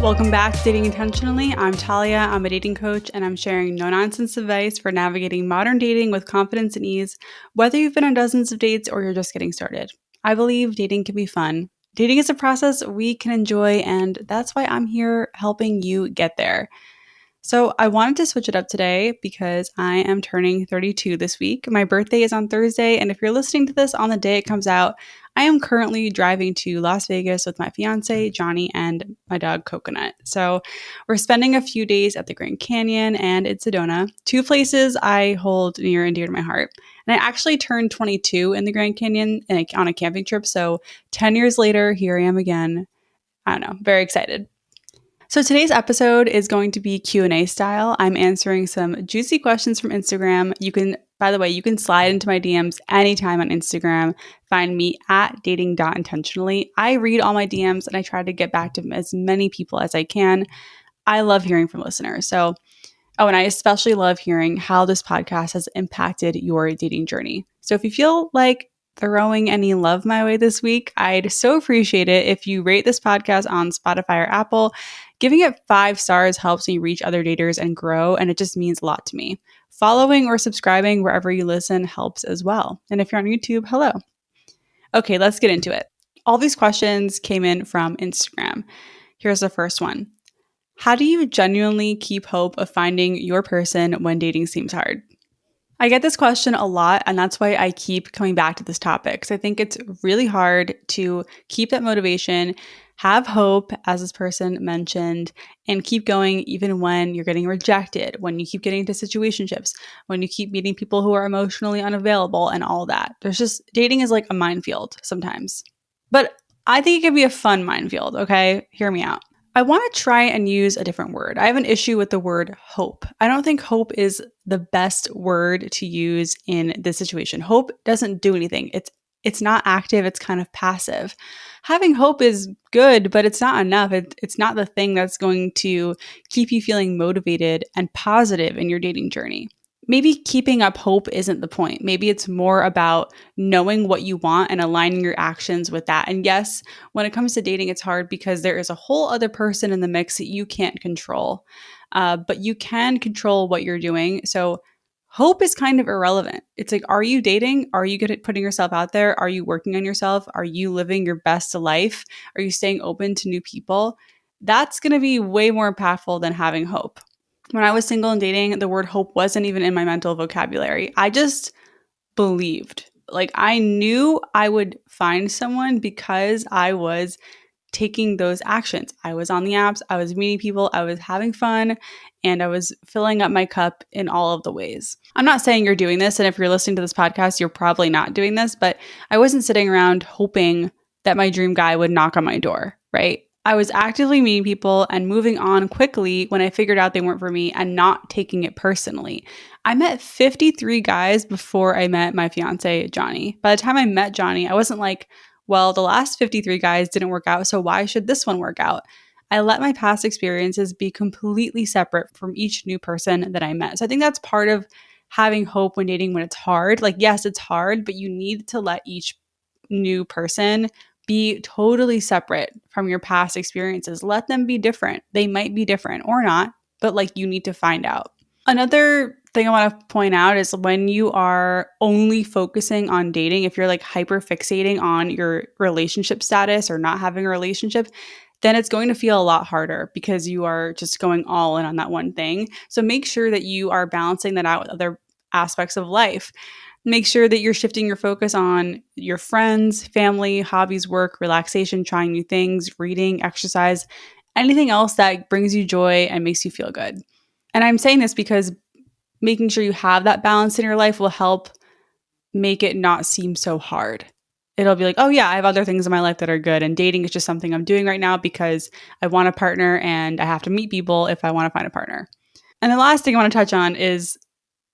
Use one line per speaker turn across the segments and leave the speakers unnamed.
Welcome back to Dating Intentionally. I'm Talia. I'm a dating coach, and I'm sharing no-nonsense advice for navigating modern dating with confidence and ease, whether you've been on dozens of dates or you're just getting started. I believe dating can be fun. Dating is a process we can enjoy, and that's why I'm here helping you get there. So I wanted to switch it up today because I am turning 32 this week. My birthday is on Thursday, and if you're listening to this on the day it comes out, I am currently driving to Las Vegas with my fiance, Johnny, and my dog, Coconut. So we're spending a few days at the Grand Canyon and in Sedona, two places I hold near and dear to my heart. And I actually turned 22 in the Grand Canyon on a camping trip. So 10 years later, here I am again. I don't know, very excited. So today's episode is going to be Q&A style. I'm answering some juicy questions from Instagram. By the way, you can slide into my DMs anytime on Instagram. Find me at dating.intentionally. I read all my DMs and I try to get back to as many people as I can. I love hearing from listeners. And I especially love hearing how this podcast has impacted your dating journey. So if you feel like throwing any love my way this week, I'd so appreciate it if you rate this podcast on Spotify or Apple. Giving it 5 stars helps me reach other daters and grow, and it just means a lot to me. Following or subscribing wherever you listen helps as well. And if you're on YouTube, hello. Okay, let's get into it. All these questions came in from Instagram. Here's the first one. How do you genuinely keep hope of finding your person when dating seems hard? I get this question a lot, and that's why I keep coming back to this topic, because I think it's really hard to keep that motivation, have hope, as this person mentioned, and keep going even when you're getting rejected, when you keep getting into situationships, when you keep meeting people who are emotionally unavailable and all that. Dating is like a minefield sometimes. But I think it can be a fun minefield, okay? Hear me out. I want to try and use a different word. I have an issue with the word hope. I don't think hope is the best word to use in this situation. Hope doesn't do anything. It's not active, it's kind of passive. Having hope is good, but it's not enough. It's not the thing that's going to keep you feeling motivated and positive in your dating journey. Maybe keeping up hope isn't the point. Maybe it's more about knowing what you want and aligning your actions with that. And yes, when it comes to dating, it's hard because there is a whole other person in the mix that you can't control. But you can control what you're doing. So hope is kind of irrelevant. It's like, are you dating? Are you good at putting yourself out there? Are you working on yourself? Are you living your best life? Are you staying open to new people? That's going to be way more impactful than having hope. When I was single and dating, the word hope wasn't even in my mental vocabulary. I just believed. Like, I knew I would find someone because I was taking those actions. I was on the apps, I was meeting people, I was having fun, and I was filling up my cup in all of the ways. I'm not saying you're doing this, and if you're listening to this podcast, you're probably not doing this, but I wasn't sitting around hoping that my dream guy would knock on my door, right? I was actively meeting people and moving on quickly when I figured out they weren't for me and not taking it personally. I met 53 guys before I met my fiance, Johnny. By the time I met Johnny, I wasn't like, well, the last 53 guys didn't work out, so why should this one work out? I let my past experiences be completely separate from each new person that I met. So I think that's part of having hope when dating when it's hard. Like, yes, it's hard, but you need to let each new person be totally separate from your past experiences. Let them be different. They might be different or not, but like you need to find out. Another thing I want to point out is when you are only focusing on dating, if you're like hyper fixating on your relationship status or not having a relationship, then it's going to feel a lot harder because you are just going all in on that one thing. So make sure that you are balancing that out with other aspects of life. Make sure that you're shifting your focus on your friends, family, hobbies, work, relaxation, trying new things, reading, exercise, anything else that brings you joy and makes you feel good. And I'm saying this because making sure you have that balance in your life will help make it not seem so hard. It'll be like, oh yeah, I have other things in my life that are good, and dating is just something I'm doing right now because I want a partner and I have to meet people if I want to find a partner. And the last thing I want to touch on is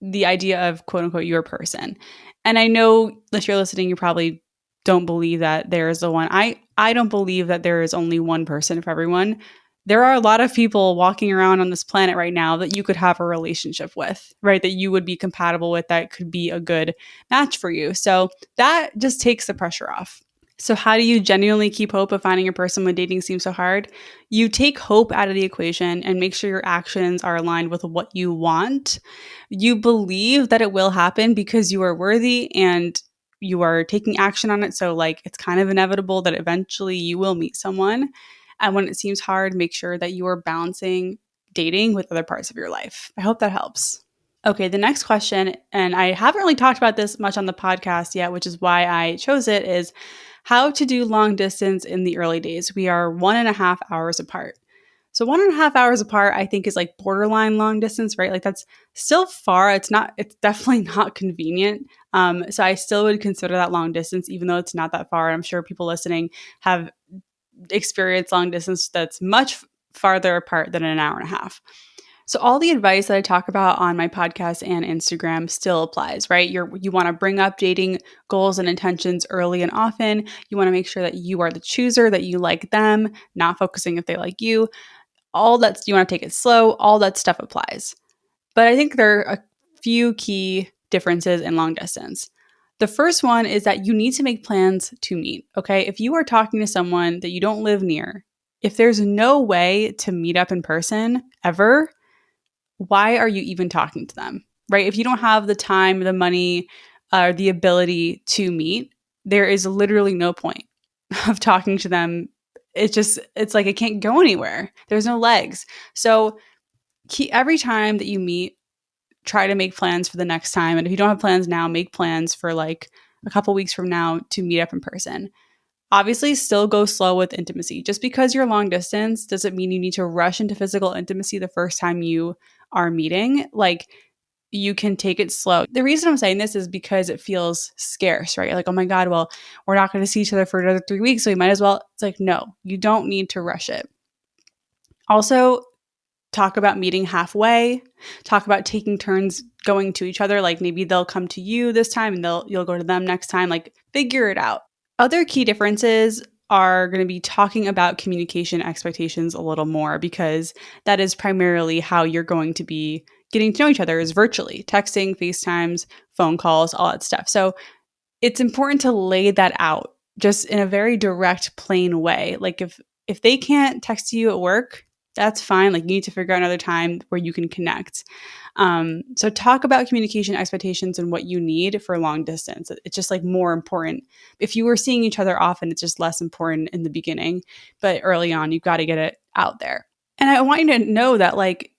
the idea of quote unquote your person. And I know if you're listening, you probably don't believe that there is the one. I don't believe that there is only one person for everyone. There are a lot of people walking around on this planet right now that you could have a relationship with, right? That you would be compatible with, that could be a good match for you. So that just takes the pressure off. So, how do you genuinely keep hope of finding a person when dating seems so hard? You take hope out of the equation and make sure your actions are aligned with what you want. You believe that it will happen because you are worthy and you are taking action on it. So, like, it's kind of inevitable that eventually you will meet someone. And when it seems hard, make sure that you are balancing dating with other parts of your life. I hope that helps. Okay, the next question, and I haven't really talked about this much on the podcast yet, which is why I chose it, is how to do long distance in the early days. We are 1.5 hours apart. So 1.5 hours apart, I think is like borderline long distance, right? Like that's still far. It's definitely not convenient. So I still would consider that long distance, even though it's not that far. I'm sure people listening have experienced long distance that's much farther apart than an hour and a half. So all the advice that I talk about on my podcast and Instagram still applies, right? You want to bring up dating goals and intentions early and often. You want to make sure that you are the chooser, that you like them, not focusing if they like you. All that's you want to take it slow. All that stuff applies. But I think there are a few key differences in long distance. The first one is that you need to make plans to meet, okay? If you are talking to someone that you don't live near, if there's no way to meet up in person ever, why are you even talking to them? Right? If you don't have the time, the money, or the ability to meet, there is literally no point of talking to them. It's like it can't go anywhere. There's no legs. So every time that you meet, try to make plans for the next time. And if you don't have plans now, make plans for like a couple weeks from now to meet up in person. Obviously, still go slow with intimacy. Just because you're long distance doesn't mean you need to rush into physical intimacy the first time you are meeting. Like, you can take it slow. The reason I'm saying this is because it feels scarce, right? You're like, oh my God, well, we're not going to see each other for another 3 weeks, so we might as well. It's like, no, you don't need to rush it. Also, talk about meeting halfway. Talk about taking turns going to each other. Like maybe they'll come to you this time and you'll go to them next time. Like figure it out. Other key differences are going to be talking about communication expectations a little more because that is primarily how you're going to be getting to know each other is virtually, texting, FaceTimes, phone calls, all that stuff. So it's important to lay that out just in a very direct, plain way. Like if they can't text you at work, that's fine. Like you need to figure out another time where you can connect. So talk about communication expectations and what you need for long distance. It's just like more important. If you were seeing each other often, it's just less important in the beginning, but early on, you've got to get it out there. And I want you to know that like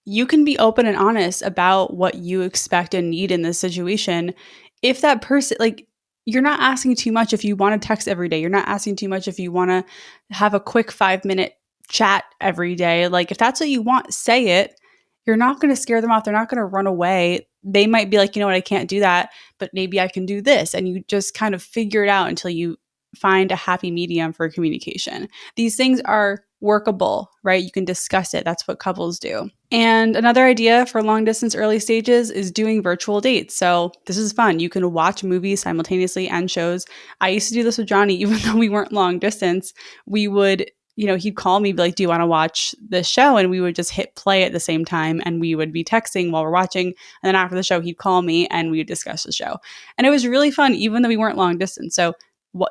you can be open and honest about what you expect and need in this situation. If that person, like, you're not asking too much if you want to text every day. You're not asking too much if you want to have a quick 5-minute chat every day. Like, if that's what you want, say it. You're not going to scare them off. They're not going to run away. They might be like, you know what, I can't do that, but maybe I can do this. And you just kind of figure it out until you find a happy medium for communication. These things are workable, right? You can discuss it. That's what couples do. And another idea for long distance early stages is doing virtual dates. So this is fun. You can watch movies simultaneously and shows. I used to do this with Johnny, even though we weren't long distance. We would, he'd call me, be like, do you want to watch this show? And we would just hit play at the same time and we would be texting while we're watching. And then after the show, he'd call me and we would discuss the show. And it was really fun, even though we weren't long distance. So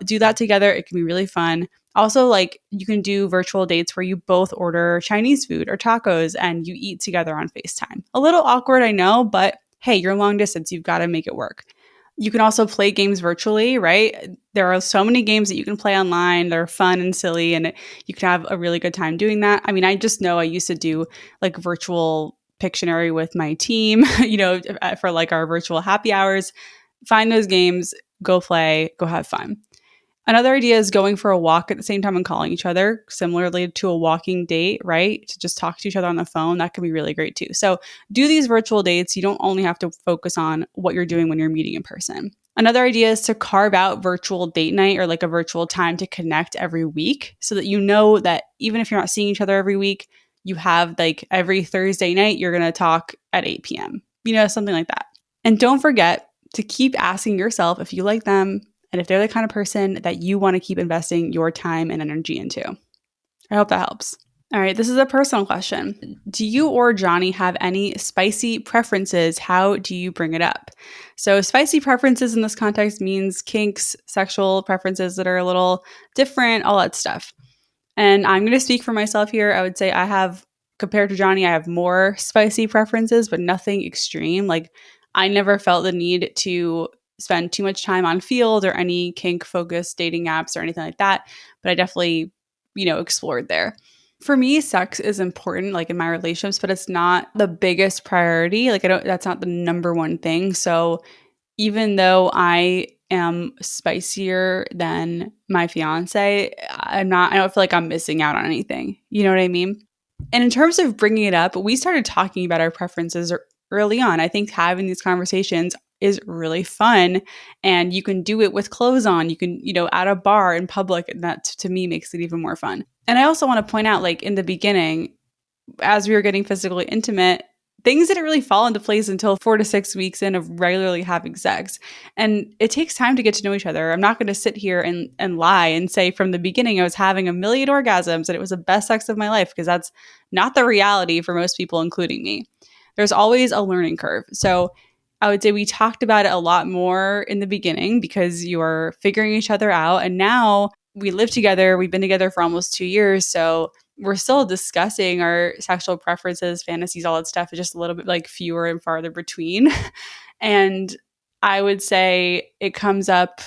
do that together. It can be really fun. Also, like you can do virtual dates where you both order Chinese food or tacos and you eat together on FaceTime. A little awkward, I know, but hey, you're long distance. You've got to make it work. You can also play games virtually, right? There are so many games that you can play online. They're fun and silly, and you can have a really good time doing that. I mean, I just know I used to do like virtual Pictionary with my team, for like our virtual happy hours. Find those games, go play, go have fun. Another idea is going for a walk at the same time and calling each other, similarly to a walking date, right? To just talk to each other on the phone. That can be really great too. So do these virtual dates. You don't only have to focus on what you're doing when you're meeting in person. Another idea is to carve out virtual date night or like a virtual time to connect every week so that you know that even if you're not seeing each other every week, you have like every Thursday night, you're going to talk at 8 p.m., something like that. And don't forget to keep asking yourself if you like them, and if they're the kind of person that you want to keep investing your time and energy into. I hope that helps. All right, this is a personal question. Do you or Johnny have any spicy preferences? How do you bring it up? So, spicy preferences in this context means kinks, sexual preferences that are a little different, all that stuff. And I'm going to speak for myself here. I would say I have, compared to Johnny, I have more spicy preferences, but nothing extreme. Like, I never felt the need to spend too much time on Field or any kink focused dating apps or anything like that. But I definitely, explored there. For me, sex is important, like in my relationships, but it's not the biggest priority. Like, that's not the number one thing. So, even though I am spicier than my fiance, I don't feel like I'm missing out on anything. You know what I mean? And in terms of bringing it up, we started talking about our preferences early on. I think having these conversations is really fun, and you can do it with clothes on. You can, at a bar in public, and that to me makes it even more fun. And I also want to point out, like in the beginning, as we were getting physically intimate, things didn't really fall into place until 4 to 6 weeks in of regularly having sex. And it takes time to get to know each other. I'm not going to sit here and lie and say from the beginning I was having a million orgasms and it was the best sex of my life, because that's not the reality for most people, including me. There's always a learning curve. So I would say we talked about it a lot more in the beginning because you are figuring each other out. And now we live together. We've been together for almost 2 years. So we're still discussing our sexual preferences, fantasies, all that stuff. It's just a little bit like fewer and farther between. And I would say it comes up,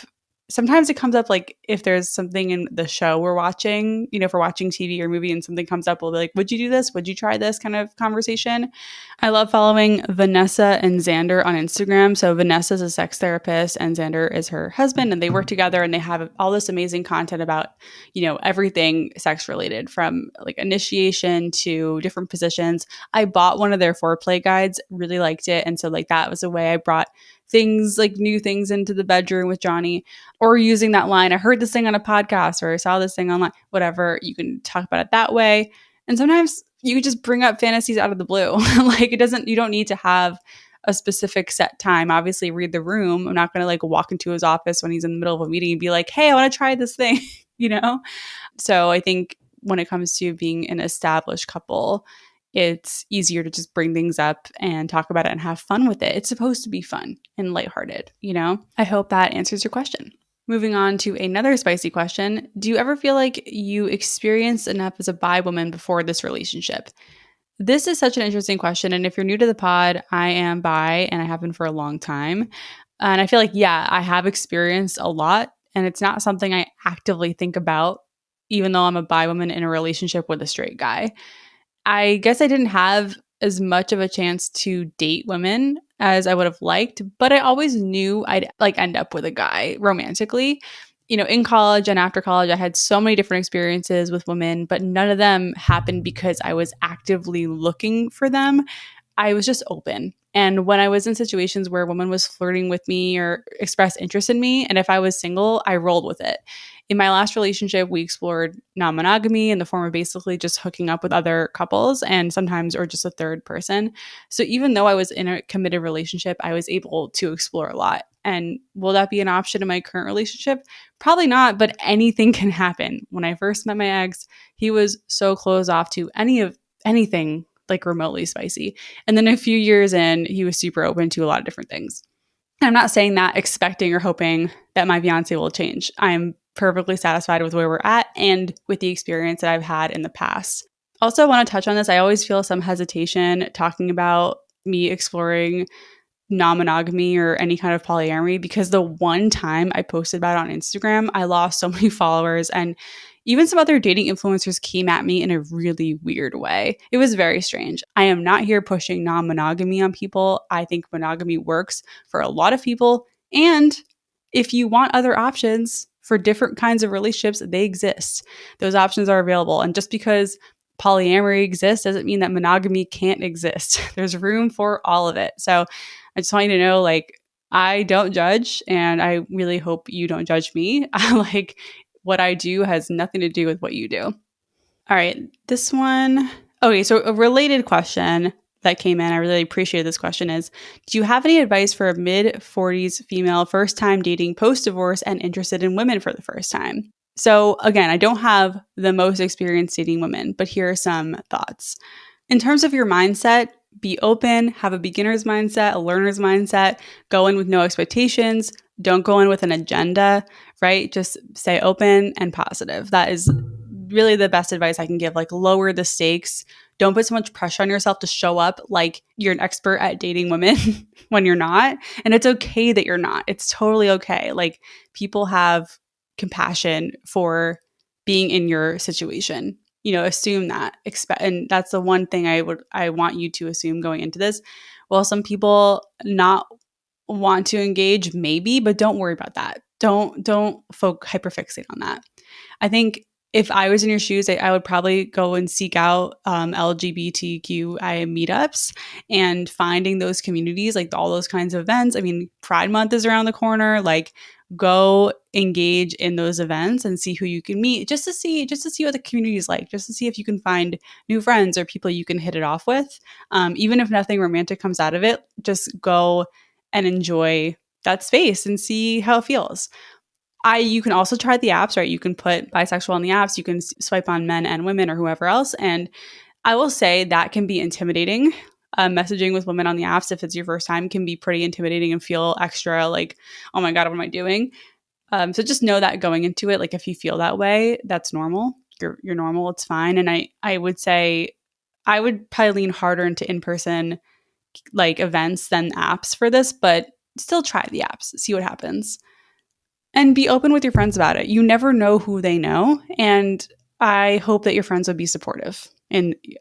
sometimes it comes up like if there's something in the show we're watching, if we're watching TV or movie and something comes up, we'll be like, would you do this? Would you try this kind of conversation? I love following Vanessa and Xander on Instagram. So Vanessa is a sex therapist and Xander is her husband, and they work together and they have all this amazing content about, everything sex related, from like initiation to different positions. I bought one of their foreplay guides, really liked it. And so like that was a way I brought things, like new things into the bedroom with Johnny, or using that line, I heard this thing on a podcast or I saw this thing online, whatever. You can talk about it that way. And sometimes you just bring up fantasies out of the blue. Like you don't need to have a specific set time. Obviously, read the room. I'm not going to like walk into his office when he's in the middle of a meeting and be like, hey, I want to try this thing, you know? So I think when it comes to being an established couple, it's easier to just bring things up and talk about it and have fun with it. It's supposed to be fun and lighthearted, I hope that answers your question. Moving on to another spicy question. Do you ever feel like you experienced enough as a bi woman before this relationship? This is such an interesting question. And if you're new to the pod, I am bi and I have been for a long time. And I feel like, yeah, I have experienced a lot. And it's not something I actively think about, even though I'm a bi woman in a relationship with a straight guy. I guess I didn't have as much of a chance to date women as I would have liked, but I always knew I'd like end up with a guy romantically. In college and after college, I had so many different experiences with women, but none of them happened because I was actively looking for them. I was just open. And when I was in situations where a woman was flirting with me or expressed interest in me, and if I was single, I rolled with it. In my last relationship, we explored non monogamy in the form of basically just hooking up with other couples and sometimes, or just a third person. So even though I was in a committed relationship, I was able to explore a lot. And will that be an option in my current relationship? Probably not, but anything can happen. When I first met my ex, he was so closed off to anything like remotely spicy. And then a few years in, he was super open to a lot of different things. And I'm not saying that expecting or hoping that my fiance will change. I'm perfectly satisfied with where we're at and with the experience that I've had in the past. Also, I want to touch on this. I always feel some hesitation talking about me exploring non-monogamy or any kind of polyamory, because the one time I posted about it on Instagram, I lost so many followers, and even some other dating influencers came at me in a really weird way. It was very strange. I am not here pushing non-monogamy on people. I think monogamy works for a lot of people, and if you want other options for different kinds of relationships, they exist. Those options are available. And just because polyamory exists doesn't mean that monogamy can't exist. There's room for all of it. So I just want you to know, like, I don't judge, and I really hope you don't judge me. Like, what I do has nothing to do with what you do. All right, this one. Okay, so a related question that came in, I really appreciate this question, is do you have any advice for a mid-40s female first time dating post-divorce and interested in women for the first time? So, again, I don't have the most experience dating women, but here are some thoughts. In terms of your mindset, be open, have a beginner's mindset, a learner's mindset, go in with no expectations, don't go in with an agenda, right? Just stay open and positive. That is really the best advice I can give. Like, lower the stakes. Don't put so much pressure on yourself to show up like you're an expert at dating women when you're not. And it's okay that you're not. It's totally okay. Like, people have compassion for being in your situation. Assume that, expect, and that's the one thing I want you to assume going into this. Well, some people not want to engage, maybe, but don't worry about that. Don't hyperfixate on that. I think if I was in your shoes, I would probably go and seek out LGBTQI meetups and finding those communities, like all those kinds of events. I mean, Pride Month is around the corner. Like, go engage in those events and see who you can meet, just to see what the community is like, just to see if you can find new friends or people you can hit it off with. Even if nothing romantic comes out of it, just go and enjoy that space and see how it feels. You can also try the apps, right? You can put bisexual on the apps. You can swipe on men and women or whoever else. And I will say that can be intimidating. Messaging with women on the apps, if it's your first time, can be pretty intimidating and feel extra like, oh my God, what am I doing? So just know that going into it, like if you feel that way, that's normal. You're normal. It's fine. And I would say I would probably lean harder into in-person like events than apps for this, but still try the apps, see what happens. And be open with your friends about it. You never know who they know. And I hope that your friends would be supportive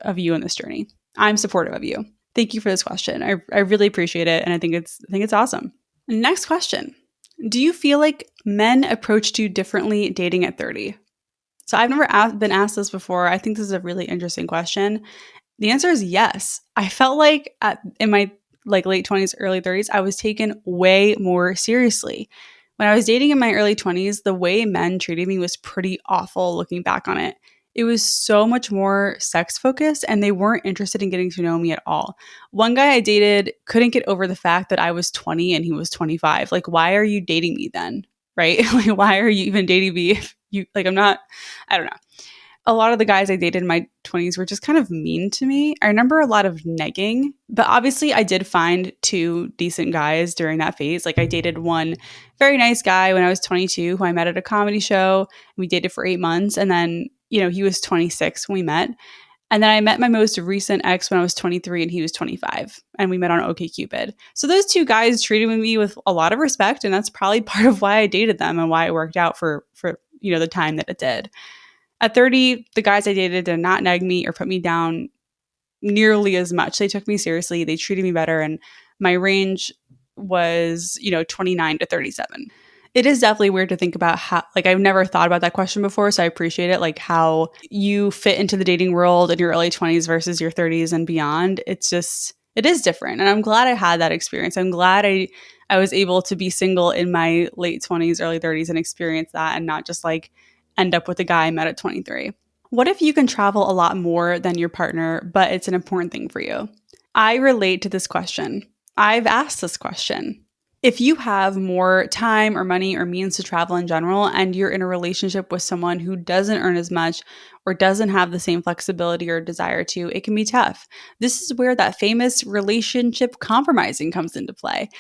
of you in this journey. I'm supportive of you. Thank you for this question. I really appreciate it. And I think it's awesome. Next question. Do you feel like men approached you differently dating at 30? So I've never been asked this before. I think this is a really interesting question. The answer is yes. I felt like in my late 20s, early 30s, I was taken way more seriously. When I was dating in my early 20s, the way men treated me was pretty awful looking back on it. It was so much more sex focused and they weren't interested in getting to know me at all. One guy I dated couldn't get over the fact that I was 20 and he was 25. Like, why are you dating me then? Right? Like, why are you even dating me if I'm not, I don't know. A lot of the guys I dated in my 20s were just kind of mean to me. I remember a lot of negging, but obviously I did find two decent guys during that phase. Like, I dated one very nice guy when I was 22 who I met at a comedy show. We dated for 8 months. And then, he was 26 when we met. And then I met my most recent ex when I was 23 and he was 25. And we met on OkCupid. So those two guys treated me with a lot of respect. And that's probably part of why I dated them and why it worked out for the time that it did. At 30, the guys I dated did not nag me or put me down nearly as much. They took me seriously. They treated me better. And my range was, 29 to 37. It is definitely weird to think about how, like, I've never thought about that question before. So I appreciate it. Like, how you fit into the dating world in your early 20s versus your 30s and beyond. It is different. And I'm glad I had that experience. I'm glad I was able to be single in my late 20s, early 30s and experience that and not just like end up with a guy I met at 23. What if you can travel a lot more than your partner, but it's an important thing for you? I relate to this question. I've asked this question. If you have more time or money or means to travel in general, and you're in a relationship with someone who doesn't earn as much or doesn't have the same flexibility or desire to, it can be tough. This is where that famous relationship compromising comes into play.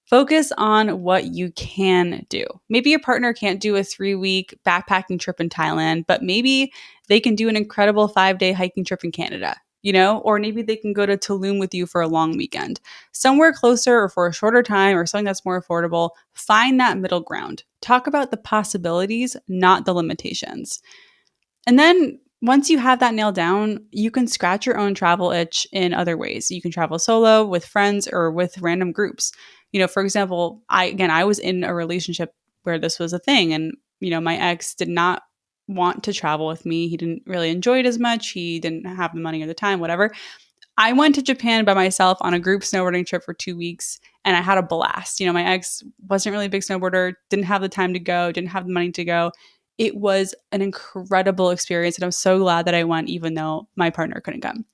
Focus on what you can do. Maybe your partner can't do a 3-week backpacking trip in Thailand, but maybe they can do an incredible 5-day hiking trip in Canada, or maybe they can go to Tulum with you for a long weekend. Somewhere closer or for a shorter time or something that's more affordable, find that middle ground. Talk about the possibilities, not the limitations. And then once you have that nailed down, you can scratch your own travel itch in other ways. You can travel solo, with friends, or with random groups. For example, I was in a relationship where this was a thing, and my ex did not want to travel with me. He didn't really enjoy it as much. He didn't have the money or the time, whatever. I went to Japan by myself on a group snowboarding trip for 2 weeks and I had a blast. My ex wasn't really a big snowboarder, didn't have the time to go, didn't have the money to go. It was an incredible experience and I'm so glad that I went even though my partner couldn't come.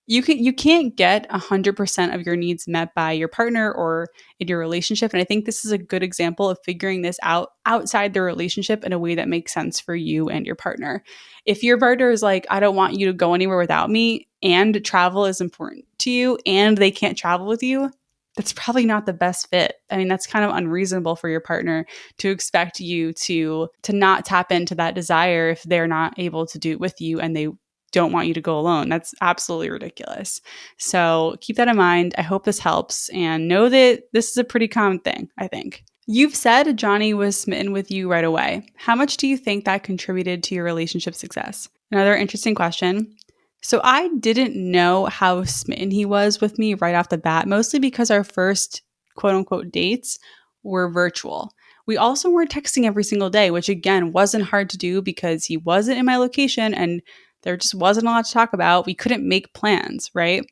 You can't get 100% of your needs met by your partner or in your relationship, and I think this is a good example of figuring this out outside the relationship in a way that makes sense for you and your partner. If your partner is like, I don't want you to go anywhere without me, and travel is important to you and they can't travel with you, that's probably not the best fit. I mean, that's kind of unreasonable for your partner to expect you to not tap into that desire if they're not able to do it with you and they don't want you to go alone. That's absolutely ridiculous. So keep that in mind. I hope this helps and know that this is a pretty common thing, I think. You've said Johnny was smitten with you right away. How much do you think that contributed to your relationship success? Another interesting question. So I didn't know how smitten he was with me right off the bat, mostly because our first quote unquote dates were virtual. We also weren't texting every single day, which again wasn't hard to do because he wasn't in my location and there just wasn't a lot to talk about. We couldn't make plans, right?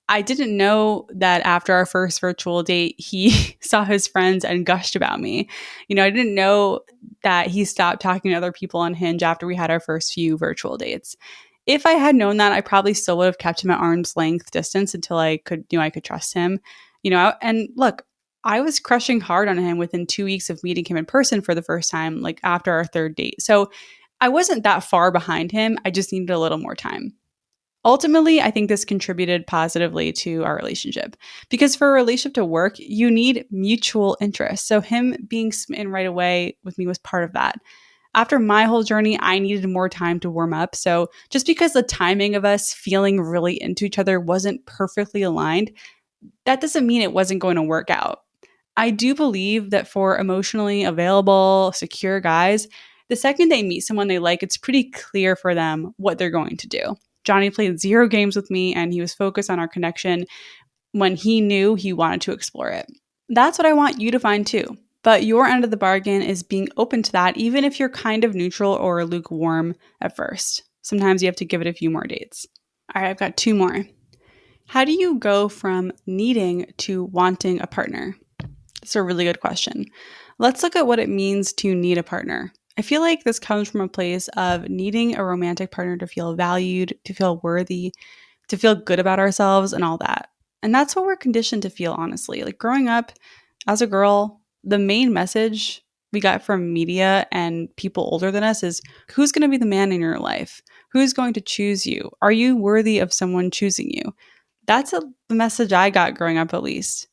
I didn't know that after our first virtual date, he saw his friends and gushed about me. I didn't know that he stopped talking to other people on Hinge after we had our first few virtual dates. If I had known that, I probably still would have kept him at arm's length distance until I could, I could trust him. And look, I was crushing hard on him within 2 weeks of meeting him in person for the first time, like after our third date. So I wasn't that far behind him. I just needed a little more time. Ultimately, I think this contributed positively to our relationship because for a relationship to work, you need mutual interest. So, him being smitten right away with me was part of that. After my whole journey, I needed more time to warm up. So, just because the timing of us feeling really into each other wasn't perfectly aligned, that doesn't mean it wasn't going to work out. I do believe that for emotionally available, secure guys, the second they meet someone they like, it's pretty clear for them what they're going to do. Johnny played 0 games with me and he was focused on our connection when he knew he wanted to explore it. That's what I want you to find too. But your end of the bargain is being open to that, even if you're kind of neutral or lukewarm at first. Sometimes you have to give it a few more dates. All right, I've got 2 more. How do you go from needing to wanting a partner? That's a really good question. Let's look at what it means to need a partner. I feel like this comes from a place of needing a romantic partner to feel valued, to feel worthy, to feel good about ourselves, and all that. And that's what we're conditioned to feel, honestly. Like growing up as a girl, the main message we got from media and people older than us is who's going to be the man in your life? Who's going to choose you? Are you worthy of someone choosing you? That's the message I got growing up, at least.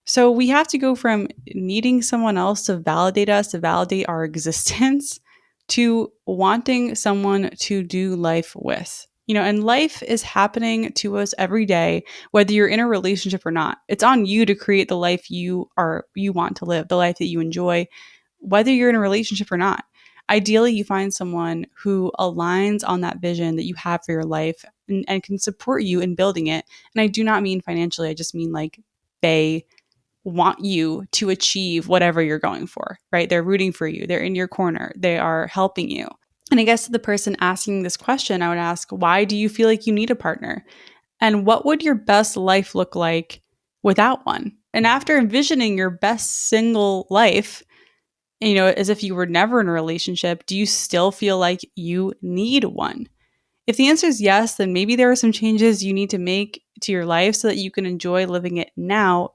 So we have to go from needing someone else to validate us, to validate our existence, to wanting someone to do life with. And life is happening to us every day, whether you're in a relationship or not. It's on you to create the life you want to live, the life that you enjoy, whether you're in a relationship or not. Ideally, you find someone who aligns on that vision that you have for your life and can support you in building it. And I do not mean financially, I just mean like they want you to achieve whatever you're going for, right? They're rooting for you. They're in your corner. They are helping you. And I guess to the person asking this question, I would ask, why do you feel like you need a partner? And what would your best life look like without one? And after envisioning your best single life, as if you were never in a relationship, do you still feel like you need one? If the answer is yes, then maybe there are some changes you need to make to your life so that you can enjoy living it now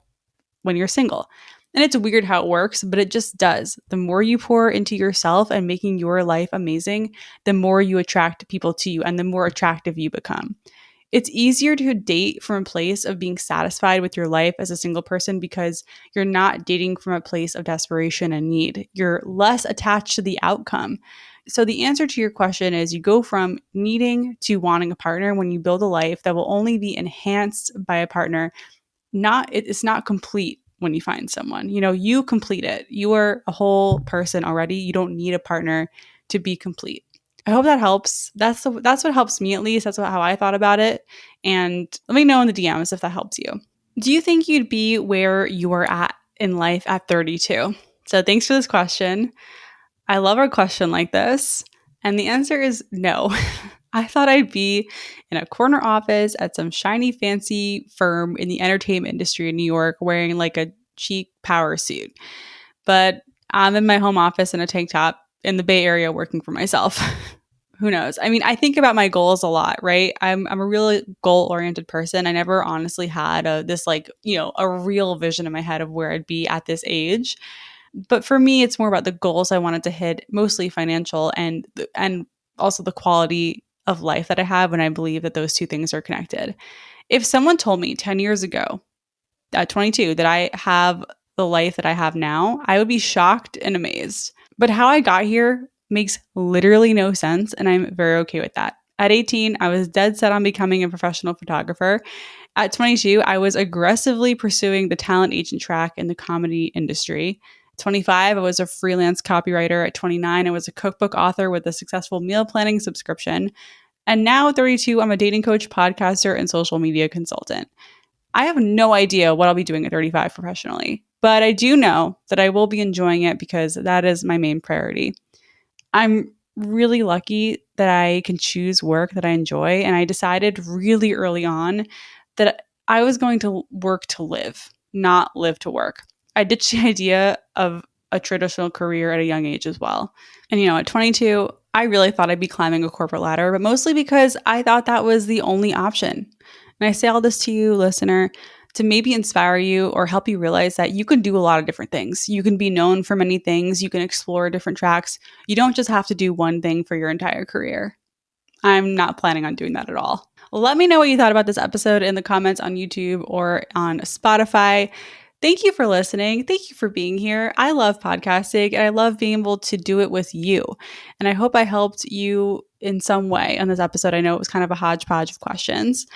when you're single. And it's weird how it works, but it just does. The more you pour into yourself and making your life amazing, the more you attract people to you and the more attractive you become. It's easier to date from a place of being satisfied with your life as a single person because you're not dating from a place of desperation and need. You're less attached to the outcome. So, the answer to your question is you go from needing to wanting a partner when you build a life that will only be enhanced by a partner. It's not complete when you find someone. You complete it. You are a whole person already. You don't need a partner to be complete. I hope that helps. That's what helps me, at least. That's how I thought about it. And let me know in the DMs if that helps you. Do you think you'd be where you are at in life at 32? So thanks for this question. I love a question like this. And the answer is no. I thought I'd be in a corner office at some shiny, fancy firm in the entertainment industry in New York wearing like a chic power suit. But I'm in my home office in a tank top in the Bay Area working for myself. who knows? I mean, I think about my goals a lot, right? I'm a really goal-oriented person. I never honestly had this like, a real vision in my head of where I'd be at this age. But for me, it's more about the goals I wanted to hit, mostly financial and also the quality of life that I have, and I believe that those two things are connected. If someone told me 10 years ago at 22 that I have the life that I have now, I would be shocked and amazed. But how I got here makes literally no sense, and I'm very okay with that. At 18, I was dead set on becoming a professional photographer. At 22, I was aggressively pursuing the talent agent track in the comedy industry. At 25, I was a freelance copywriter. At 29, I was a cookbook author with a successful meal planning subscription. And now at 32, I'm a dating coach, podcaster, and social media consultant. I have no idea what I'll be doing at 35 professionally, but I do know that I will be enjoying it because that is my main priority. I'm really lucky that I can choose work that I enjoy, and I decided really early on that I was going to work to live, not live to work. I ditched the idea of a traditional career at a young age as well. And at 22, I really thought I'd be climbing a corporate ladder, but mostly because I thought that was the only option. And I say all this to you, listener, to maybe inspire you or help you realize that you can do a lot of different things. You can be known for many things. You can explore different tracks. You don't just have to do one thing for your entire career. I'm not planning on doing that at all. Let me know what you thought about this episode in the comments on YouTube or on Spotify. Thank you for listening. Thank you for being here. I love podcasting and I love being able to do it with you. And I hope I helped you in some way on this episode. I know it was kind of a hodgepodge of questions.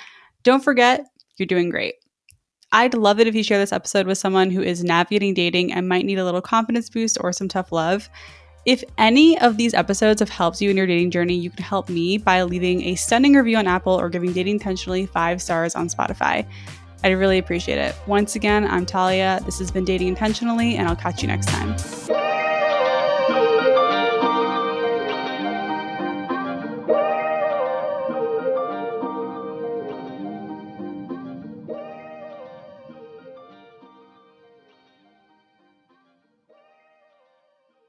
Don't forget, you're doing great. I'd love it if you share this episode with someone who is navigating dating and might need a little confidence boost or some tough love. If any of these episodes have helped you in your dating journey, you can help me by leaving a stunning review on Apple or giving Dating Intentionally 5 stars on Spotify. I'd really appreciate it. Once again, I'm Talia. This has been Dating Intentionally, and I'll catch you next time.